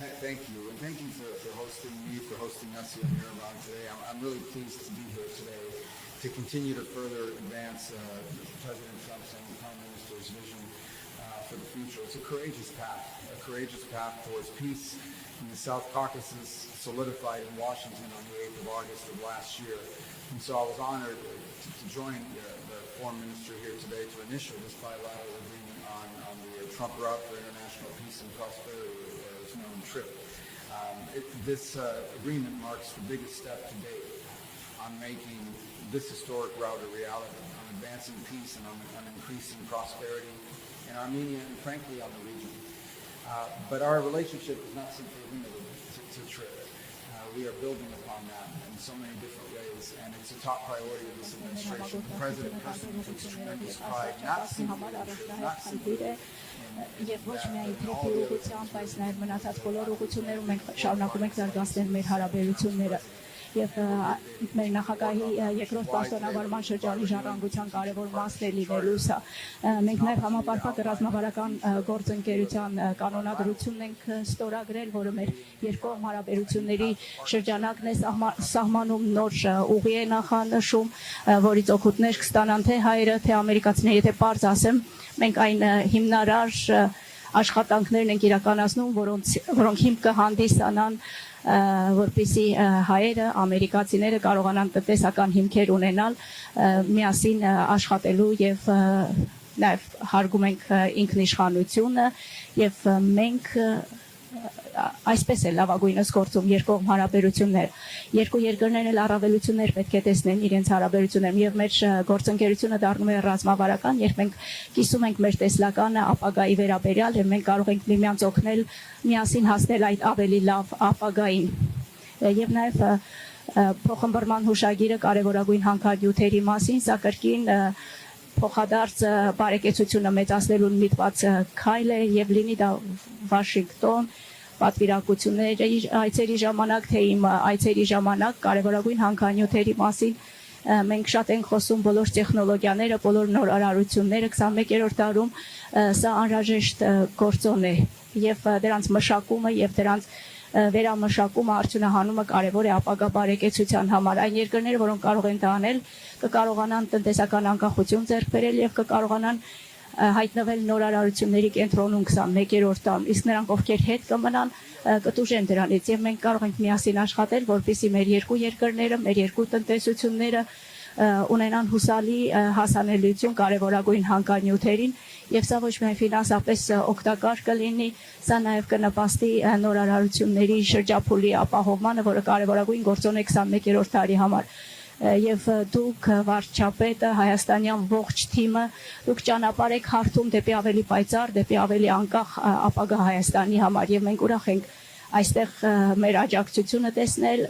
Thank you, and thank you for hosting me, for hosting us here in Yerevan today. I'm really pleased to be here today to continue to further advance President Trump's and the Prime Minister's vision for the future. It's a courageous path towards peace in the South Caucasus, solidified in Washington on the 8th of August of last year. And so I was honored to join the Foreign Minister here today to initiate this bilateral agreement on the Trump route for international peace and prosperity, as known TRIP. This agreement marks the biggest step to date on making this historic route a reality, on advancing peace and on increasing prosperity in Armenia and frankly on the region. But our relationship is not simply limited to TRIP. We are building upon that in so many different ways, and it's a top priority of this administration. The President personally takes tremendous pride, not simply in TRIP, not simply Եվ ոչ միայն թեփի ուղղությամբ, այս նաև մնացած բոլոր ուղղություններում մենք շարունակում ենք զարգացնել մեր հարաբերությունները։ Եվ մեր նախագահի երկրորդ պաշտոնավարման շրջանի ժառանգության կարևոր մասն է լինելու սա։ Մենք նաև համապարփակ ռազմավարական գործընկերության կանոնադրությունն ենք ստորագրել, որը մեր երկկողմ հարաբերությունների շրջանակն է սահմանում, նոր ուղի է նախանշում, որից օգուտներ կստանան թե հայերը, թե ամերիկացիները, եթե պարզ ասեմ, մենք այն հիմնարար աշխատանքներն ենք իրականացնում, որոնք հիմք կհանդիսանան, որպեսզի հայերը, ամերիկացիները կարողանան տնտեսական հիմքեր ունենալ, միասին աշխատելու եւ նաեւ հարգում ենք ինքնիշխանությունը եւ մենք այսպես է լավագույնս գործում երկկողմ հարաբերություններ։ Երկու երկրներն էլ առավելություններ պետք է տեսնեն իրենց հարաբերություններում եւ մեր գործընկերությունը դառնում է ռազմավարական, երբ մենք կիսում ենք մեր տեսլականը ապագայի վերաբերյալ եւ մենք կարող ենք միմյանց օգնել միասին հասնել այդ ավելի լավ ապագային։ Եվ նաեւ փոխհմբռնման հուշագիրը կարևորագույն հանքանյութերի մասին, սա կրկին փոխադարձ բարեկեցությունը մեծացնելուն միտված քայլ է եւ լինի դա Վաշինգտոն պատվիրակությունների այցերի ժամանակ, թե իմ այցերի ժամանակ կարևորագույն հանքանյութերի մասին մենք շատ ենք խոսում բոլոր տեխնոլոգիաները, բոլոր նոր արարությունները 21-րդ դարում սա անհրաժեշտ գործոն է եւ դրանց մշակումը եւ դրանց վերամշակումը արդյունահանումը կարևոր է ապագա բարեկեցության համար։ Այն երկրները, որոնք կարող են դա անել, կկարողանան տնտեսական անկախություն ձեռք բերել եւ կկարողանան հայտնվել նոր արարությունների կենտրոնում 21-րդ դարում, իսկ նրանք ովքեր հետ կմնան կտուժեն դրանից եւ մենք կարող ենք միասին աշխատել, որպեսզի մեր երկու երկրները, մեր երկու տնտեսությունները ունենան հուսալի հասանելիություն կարևորագույն հանքանյութերին եւ սա ոչ միայն ֆինանսապես օգտակար կլինի, սա նաեւ կնպաստի նոր արարությունների շրջափուլի ապահովմանը, որը կարևորագույն գործոն է 21-րդ դարի համար։ Եվ դուք վարչապետը, հայաստանյան ողջ թիմը, դուք ճանապարհ եք հարթում դեպի ավելի պայծառ, դեպի ավելի անկախ ապագա Հայաստանի համար եւ մենք ուրախ ենք այստեղ մեր աջակցությունը տեսնել,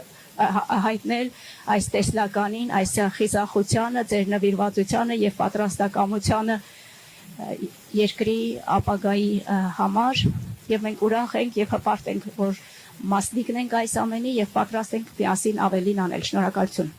հայտնել այս տեսլականին, այս խիզախությանը, ձեր նվիրվածությանը եւ պատրաստակամությանը երկրի ապագայի համար եւ մենք ուրախ ենք եւ հպարտ ենք, որ մասնիկն ենք այս ամենի եւ պատրաստ ենք միասին ավելին անել։ Շնորհակալություն։